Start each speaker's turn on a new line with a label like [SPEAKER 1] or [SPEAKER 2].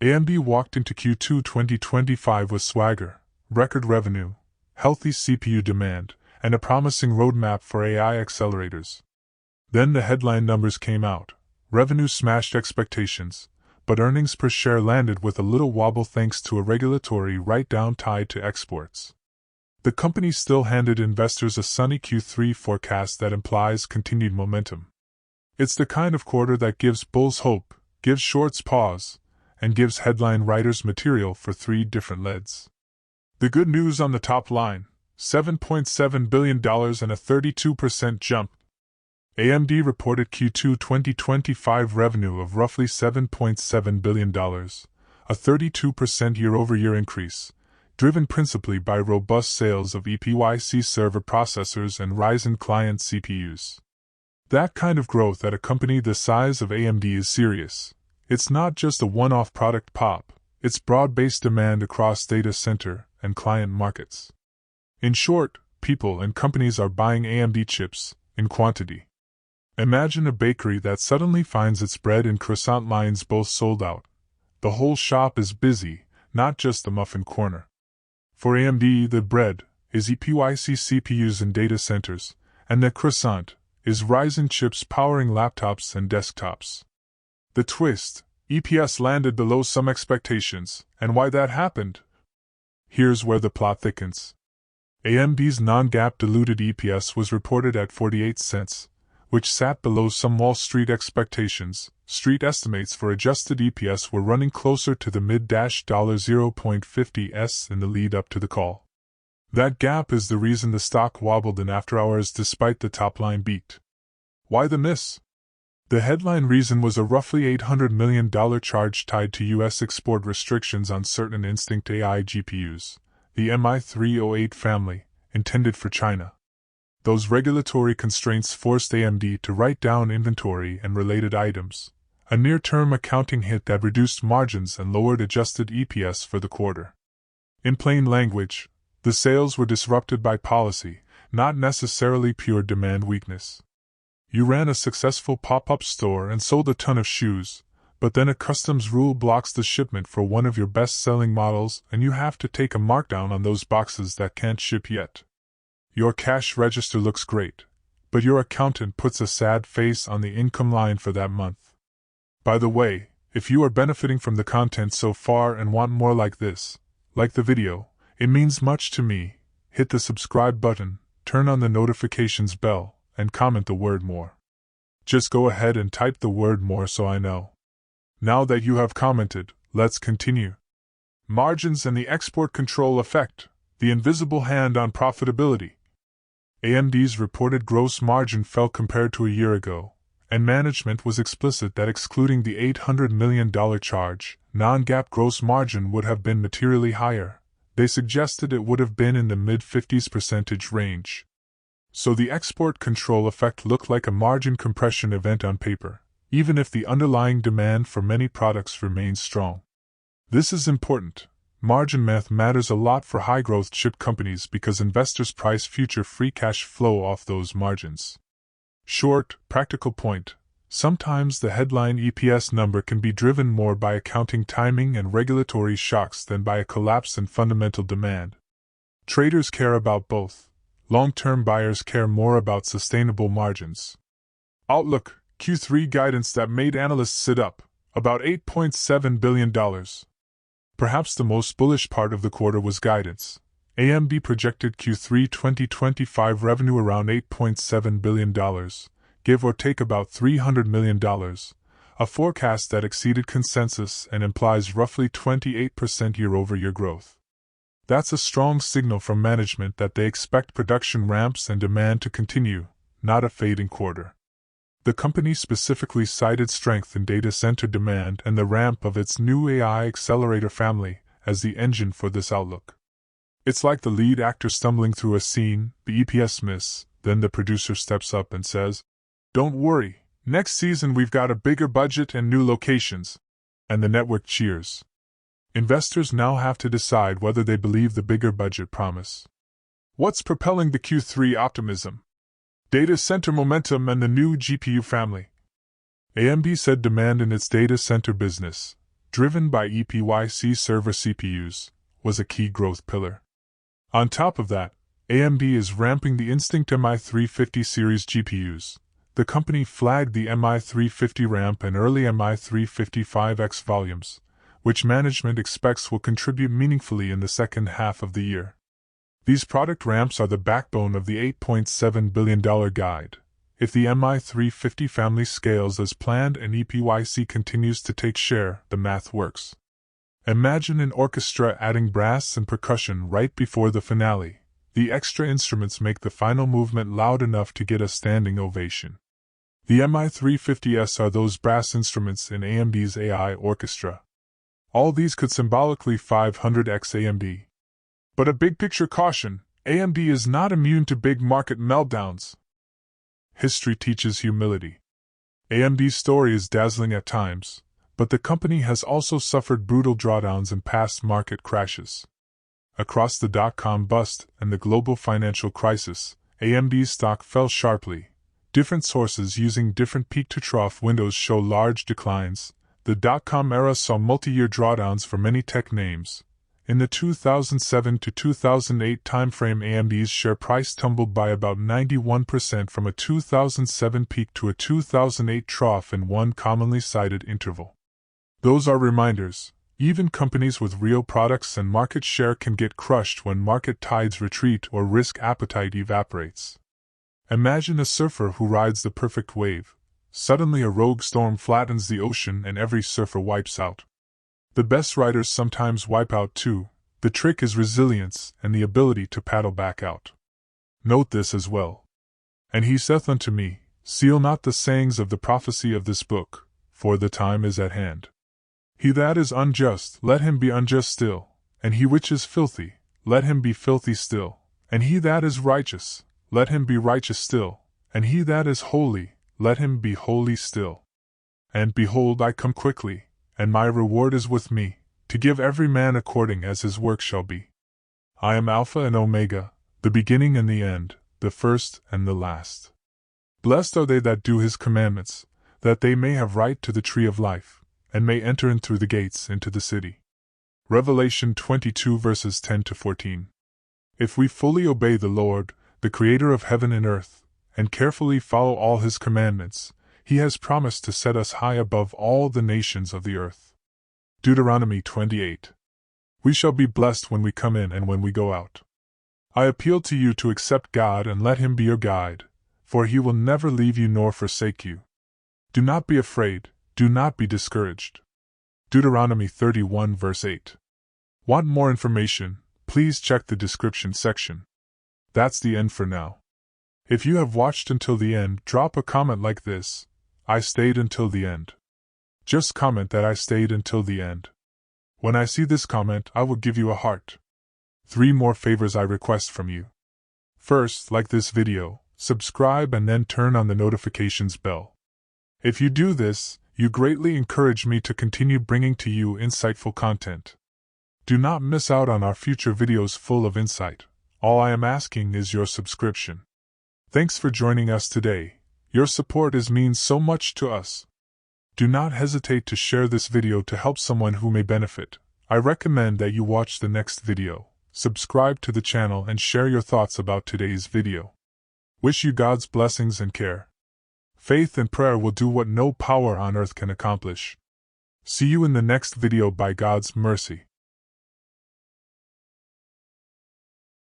[SPEAKER 1] AMD walked into Q2 2025 with swagger, record revenue, healthy CPU demand, and a promising roadmap for AI accelerators. Then the headline numbers came out. Revenue smashed expectations, but earnings per share landed with a little wobble thanks to a regulatory write-down tied to exports. The company still handed investors a sunny Q3 forecast that implies continued momentum. It's the kind of quarter that gives bulls hope, gives shorts pause, and gives headline writers material for 3 different leads. The good news on the top line: $7.7 billion and a 32% jump. AMD reported Q2 2025 revenue of roughly $7.7 billion, a 32% year-over-year increase, driven principally by robust sales of EPYC server processors and Ryzen client CPUs. That kind of growth at a company the size of AMD is serious. It's not just a one-off product pop, it's broad-based demand across data center and client markets. In short, people and companies are buying AMD chips in quantity. Imagine a bakery that suddenly finds its bread and croissant lines both sold out. The whole shop is busy, not just the muffin corner. For AMD, the bread is EPYC CPUs in data centers, and the croissant is Ryzen chips powering laptops and desktops. The twist: EPS landed below some expectations, and why that happened? Here's where the plot thickens. AMD's non-GAAP diluted EPS was reported at 48 cents, which sat below some Wall Street expectations. Street estimates for adjusted EPS were running closer to the mid-$0.50s in the lead up to the call. That gap is the reason the stock wobbled in after hours despite the top-line beat. Why the miss? The headline reason was a roughly $800 million charge tied to U.S. export restrictions on certain Instinct AI GPUs, the MI308 family, intended for China. Those regulatory constraints forced AMD to write down inventory and related items, a near-term accounting hit that reduced margins and lowered adjusted EPS for the quarter. In plain language, the sales were disrupted by policy, not necessarily pure demand weakness. You ran a successful pop-up store and sold a ton of shoes, but then a customs rule blocks the shipment for one of your best-selling models and you have to take a markdown on those boxes that can't ship yet. Your cash register looks great, but your accountant puts a sad face on the income line for that month. By the way, if you are benefiting from the content so far and want more like this, like the video, it means much to me. Hit the subscribe button, turn on the notifications bell, and comment the word more. Just go ahead and type the word more so I know. Now that you have commented, let's continue. Margins and the export control effect, the invisible hand on profitability. AMD's reported gross margin fell compared to a year ago, and management was explicit that excluding the $800 million charge, non-GAAP gross margin would have been materially higher. They suggested it would have been in the mid-50s% range. So the export control effect looked like a margin compression event on paper, even if the underlying demand for many products remains strong. This is important. Margin math matters a lot for high-growth chip companies because investors price future free cash flow off those margins. Short, practical point: sometimes the headline EPS number can be driven more by accounting timing and regulatory shocks than by a collapse in fundamental demand. Traders care about both. Long-term buyers care more about sustainable margins. Outlook: Q3 guidance that made analysts sit up, about $8.7 billion. Perhaps the most bullish part of the quarter was guidance. AMD projected Q3 2025 revenue around $8.7 billion, give or take about $300 million, a forecast that exceeded consensus and implies roughly 28% year-over-year growth. That's a strong signal from management that they expect production ramps and demand to continue, not a fading quarter. The company specifically cited strength in data center demand and the ramp of its new AI accelerator family as the engine for this outlook. It's like the lead actor stumbling through a scene, the EPS miss, then the producer steps up and says, "Don't worry, next season we've got a bigger budget and new locations," and the network cheers. Investors now have to decide whether they believe the bigger budget promise. What's propelling the Q3 optimism? Data center momentum and the new GPU family. AMD said demand in its data center business, driven by ePYC server CPUs, was a key growth pillar. On top of that, AMD is ramping the Instinct MI350 series GPUs. The company flagged the MI350 ramp and early MI355X volumes, which management expects will contribute meaningfully in the second half of the year. These product ramps are the backbone of the $8.7 billion guide. If the MI350 family scales as planned and ePYC continues to take share, the math works. Imagine an orchestra adding brass and percussion right before the finale. The extra instruments make the final movement loud enough to get a standing ovation. The MI350S are those brass instruments in AMD's AI orchestra. All these could symbolically 500x AMD. But a big picture caution, AMD is not immune to big market meltdowns. History teaches humility. AMD's story is dazzling at times, but the company has also suffered brutal drawdowns and past market crashes. Across the dot-com bust and the global financial crisis, AMD's stock fell sharply. Different sources using different peak-to-trough windows show large declines. The dot-com era saw multi-year drawdowns for many tech names. In the 2007 to 2008 timeframe, AMD's share price tumbled by about 91% from a 2007 peak to a 2008 trough in one commonly cited interval. Those are reminders. Even companies with real products and market share can get crushed when market tides retreat or risk appetite evaporates. Imagine a surfer who rides the perfect wave. Suddenly a rogue storm flattens the ocean and every surfer wipes out. The best riders sometimes wipe out too. The trick is resilience and the ability to paddle back out. Note this as well. And he saith unto me, seal not the sayings of the prophecy of this book, for the time is at hand. He that is unjust, let him be unjust still, and he which is filthy, let him be filthy still, and he that is righteous, let him be righteous still, and he that is holy, let him be holy still. And behold, I come quickly, and my reward is with me, to give every man according as his work shall be. I am Alpha and Omega, the beginning and the end, the first and the last. Blessed are they that do his commandments, that they may have right to the tree of life, and may enter in through the gates into the city. Revelation 22 verses 10 to 14. If we fully obey the Lord, the Creator of heaven and earth, and carefully follow all his commandments, he has promised to set us high above all the nations of the earth. Deuteronomy 28. We shall be blessed when we come in and when we go out. I appeal to you to accept God and let him be your guide, for he will never leave you nor forsake you. Do not be afraid, do not be discouraged. Deuteronomy 31 verse 8. Want more information? Please check the description section. That's the end for now. If you have watched until the end, drop a comment like this: I stayed until the end. Just comment that I stayed until the end. When I see this comment, I will give you a heart. 3 more favors I request from you. First, like this video, subscribe and then turn on the notifications bell. If you do this, you greatly encourage me to continue bringing to you insightful content. Do not miss out on our future videos full of insight. All I am asking is your subscription. Thanks for joining us today. Your support means so much to us. Do not hesitate to share this video to help someone who may benefit. I recommend that you watch the next video, subscribe to the channel and share your thoughts about today's video. Wish you God's blessings and care. Faith and prayer will do what no power on earth can accomplish. See you in the next video by God's mercy.